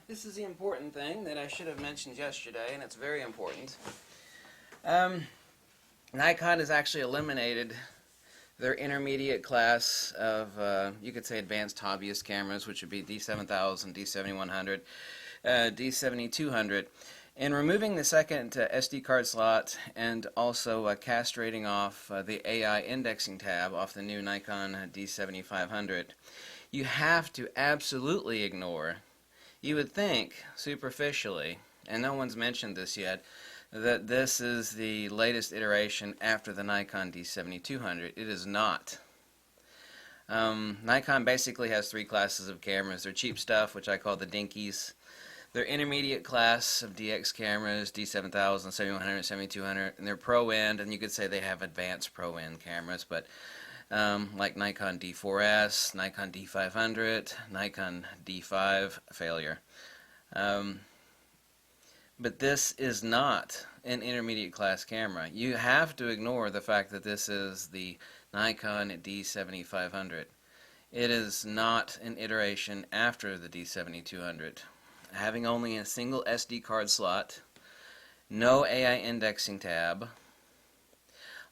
This is the important thing that I should have mentioned yesterday, and it's very important. Nikon has actually eliminated their intermediate class of, you could say, advanced hobbyist cameras, which would be D7000, D7100, D7200, and removing the second SD card slot and also castrating off the AI indexing tab off the new Nikon D7500. You have to absolutely ignore, you would think, superficially, and no one's mentioned this yet, that this is the latest iteration after the Nikon D7200. It is not. Nikon basically has three classes of cameras. Their cheap stuff, which I call the dinkies. Their intermediate class of DX cameras, D7000, 7100, 7200, and their pro-end, and you could say they have advanced pro-end cameras, but like Nikon D4S, Nikon D500, Nikon D5, failure. But this is not an intermediate class camera. You have to ignore the fact that this is the Nikon D7500. It is not an iteration after the D7200. Having only a single SD card slot, no AI indexing tab.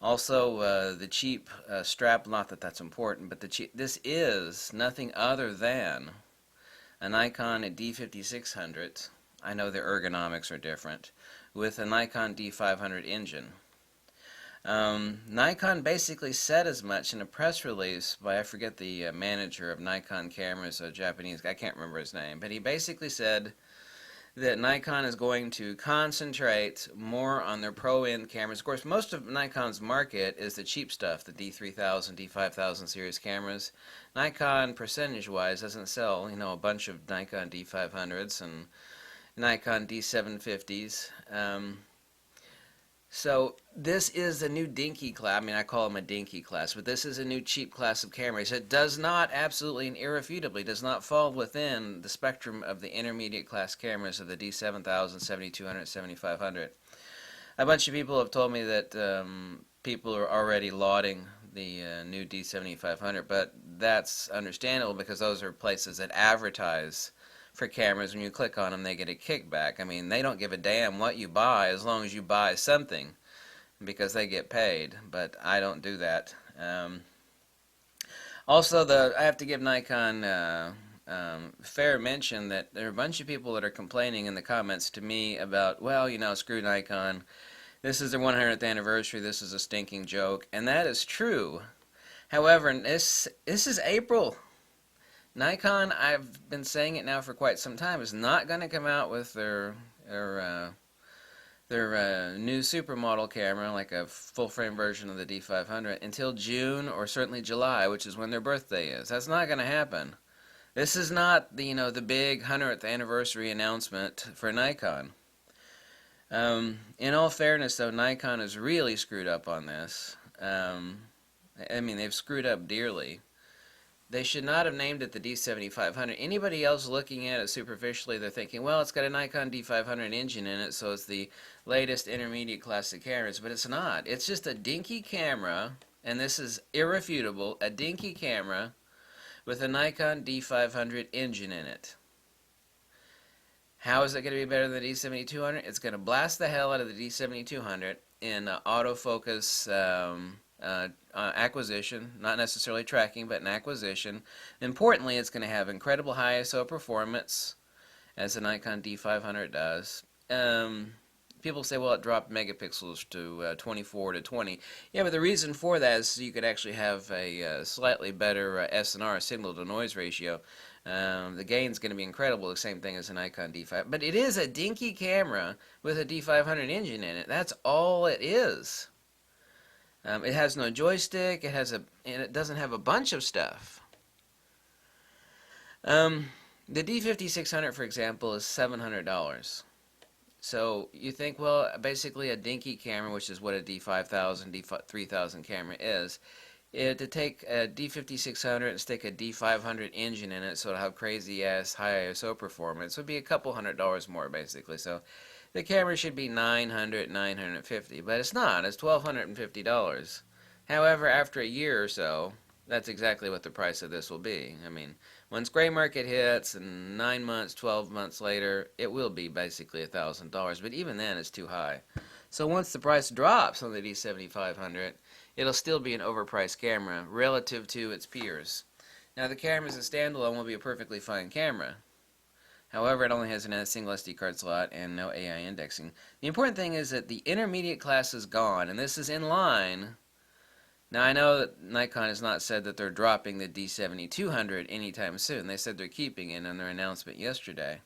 Also, the cheap strap, not that that's important, but this is nothing other than a Nikon D5600. I know the ergonomics are different, with a Nikon D500 engine. Nikon basically said as much in a press release by, I forget the manager of Nikon cameras, a Japanese guy, I can't remember his name, but he basically said that Nikon is going to concentrate more on their pro-end cameras. Of course, most of Nikon's market is the cheap stuff, the D3000, D5000 series cameras. Nikon, percentage-wise, doesn't sell, a bunch of Nikon D500s and Nikon D750s. So this is a new dinky class. I mean, I call them a dinky class, but this is a new cheap class of cameras. It does not, absolutely and irrefutably, does not fall within the spectrum of the intermediate class cameras of the D7000, 7200, 7500. A bunch of people have told me that people are already lauding the new D7500, but that's understandable because those are places that advertise for cameras. When you click on them, they get a kickback. I mean, they don't give a damn what you buy as long as you buy something, because they get paid, but I don't do that. Also, I have to give Nikon fair mention that there are a bunch of people that are complaining in the comments to me about, well, screw Nikon. This is their 100th anniversary. This is a stinking joke, and that is true. However, this is April. Nikon, I've been saying it now for quite some time, is not going to come out with their new supermodel camera, like a full-frame version of the D500, until June or certainly July, which is when their birthday is. That's not going to happen. This is not the the big 100th anniversary announcement for Nikon. In all fairness, though, Nikon has really screwed up on this. I mean, they've screwed up dearly. They should not have named it the D7500. Anybody else looking at it superficially, they're thinking, well, it's got a Nikon D500 engine in it, so it's the latest intermediate class of cameras, but it's not. It's just a dinky camera, and this is irrefutable, a dinky camera with a Nikon D500 engine in it. How is it going to be better than the D7200? It's going to blast the hell out of the D7200 in autofocus acquisition, not necessarily tracking, but an acquisition. Importantly, it's going to have incredible high ISO performance, as the Nikon D500 does. People say, well, it dropped megapixels to 24 to 20. Yeah, but the reason for that is so you could actually have a slightly better SNR, signal-to-noise ratio. The gain's going to be incredible, the same thing as a Nikon D5. But it is a dinky camera with a D500 engine in it. That's all it is. It has no joystick. And it doesn't have a bunch of stuff. The D5600, for example, is $700. So you think, well, basically a dinky camera, which is what a D5000, D3000 camera is, to take a D5600 and stick a D500 engine in it, so it'll have crazy ass high ISO performance, would be a couple $100 more, basically. So the camera should be $900, $950, but it's not. It's $1,250. However, after a year or so, that's exactly what the price of this will be. I mean, Once gray market hits, and 9 months, 12 months later, it will be basically $1,000. But even then, it's too high. So once the price drops on the D7500, it'll still be an overpriced camera relative to its peers. Now, the camera as a standalone will be a perfectly fine camera. However, it only has a single SD card slot and no AI indexing. The important thing is that the intermediate class is gone, and this is in line. Now, I know that Nikon has not said that they're dropping the D7200 anytime soon. They said they're keeping it in their announcement yesterday.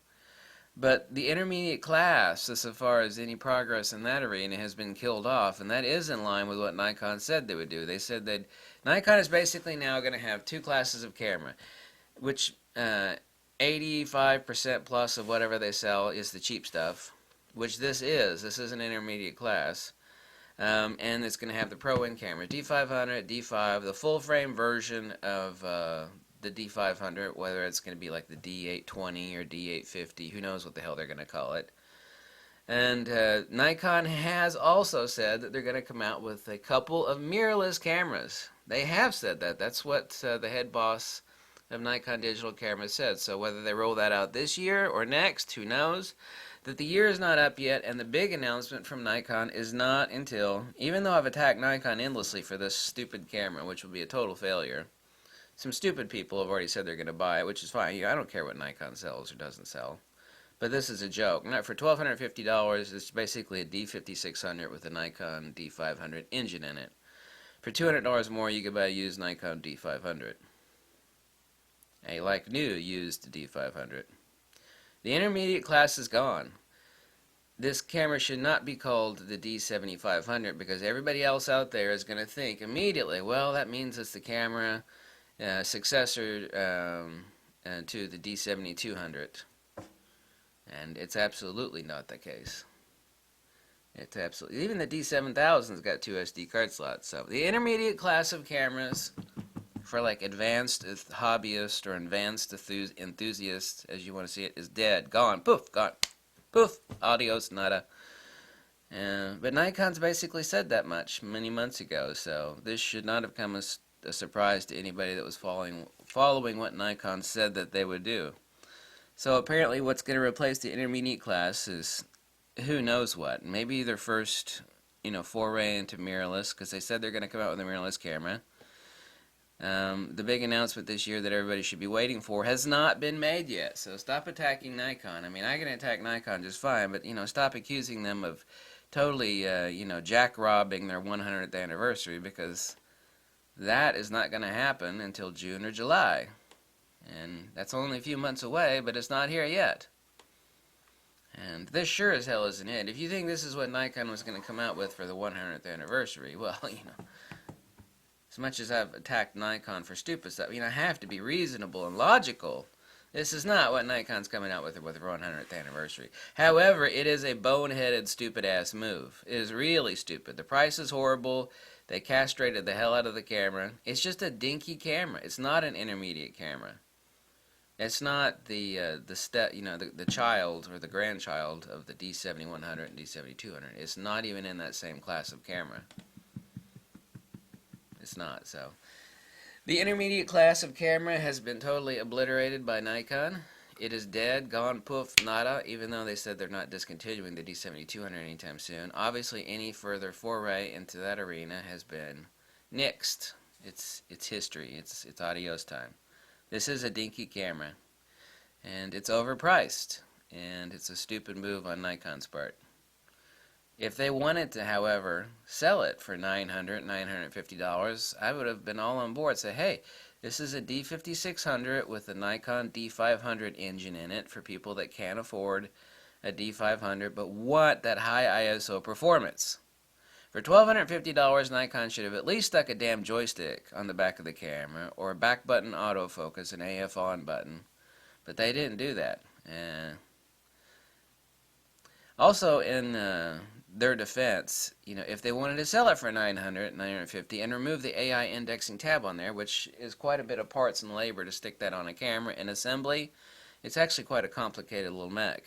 But the intermediate class, as far as any progress in that arena, has been killed off, and that is in line with what Nikon said they would do. They said that Nikon is basically now going to have two classes of camera, which 85% plus of whatever they sell is the cheap stuff, which this is. This is an intermediate class. And it's going to have the Pro-In camera, D500, D5, the full-frame version of the D500, whether it's going to be like the D820 or D850, who knows what the hell they're going to call it. And Nikon has also said that they're going to come out with a couple of mirrorless cameras. They have said that. That's what the head boss of Nikon Digital Cameras said. So whether they roll that out this year or next, who knows? That the year is not up yet, and the big announcement from Nikon is not until, even though I've attacked Nikon endlessly for this stupid camera, which will be a total failure, some stupid people have already said they're going to buy it, which is fine. I don't care what Nikon sells or doesn't sell. But this is a joke. Now, for $1,250, it's basically a D5600 with a Nikon D500 engine in it. For $200 more, you can buy a used Nikon D500. A like new used D500. The intermediate class is gone. This camera should not be called the D7500 because everybody else out there is going to think immediately, well, that means it's the camera successor to the D7200. And it's absolutely not the case. It's absolutely, even the D7000's got two SD card slots. So the intermediate class of cameras for like advanced hobbyists or advanced enthusiasts, as you want to see it, is dead, gone, poof, gone, poof, adios, nada. But Nikon's basically said that much many months ago, so this should not have come as a surprise to anybody that was following what Nikon said that they would do. So apparently what's going to replace the intermediate class is who knows what. Maybe their first, foray into mirrorless, because they said they're going to come out with a mirrorless camera. The big announcement this year that everybody should be waiting for has not been made yet, so stop attacking Nikon. I mean, I can attack Nikon just fine, but, stop accusing them of totally, jack-robbing their 100th anniversary, because that is not going to happen until June or July. And that's only a few months away, but it's not here yet. And this sure as hell isn't it. If you think this is what Nikon was going to come out with for the 100th anniversary, well, as much as I've attacked Nikon for stupid stuff, I have to be reasonable and logical. This is not what Nikon's coming out with their 100th anniversary. However, it is a boneheaded, stupid-ass move. It is really stupid. The price is horrible. They castrated the hell out of the camera. It's just a dinky camera. It's not an intermediate camera. It's not the child or the grandchild of the D7100 and D7200. It's not even in that same class of camera. It's not, so. The intermediate class of camera has been totally obliterated by Nikon. It is dead, gone, poof, nada, even though they said they're not discontinuing the D7200 anytime soon. Obviously, any further foray into that arena has been nixed. It's history. It's adios time. This is a dinky camera, and it's overpriced, and it's a stupid move on Nikon's part. If they wanted to, however, sell it for $900, $950, I would have been all on board. Say, hey, this is a D5600 with a Nikon D500 engine in it for people that can't afford a D500 but want that high ISO performance. For $1,250, Nikon should have at least stuck a damn joystick on the back of the camera, or a back button autofocus, an AF on button. But they didn't do that. Also, in their defense, if they wanted to sell it for $900, $950, and remove the AI indexing tab on there, which is quite a bit of parts and labor to stick that on a camera and assembly, it's actually quite a complicated little mech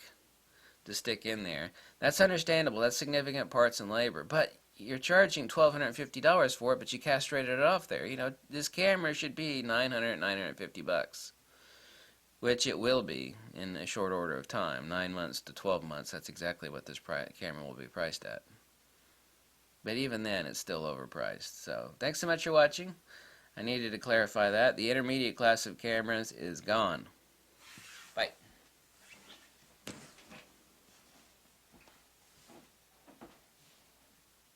to stick in there. That's understandable. That's significant parts and labor. But you're charging $1,250 for it, but you castrated it off there. This camera should be $900, $950. which it will be in a short order of time, 9 months to 12 months. That's exactly what this camera will be priced at. But even then, it's still overpriced. So thanks so much for watching. I needed to clarify that. The intermediate class of cameras is gone. Bye.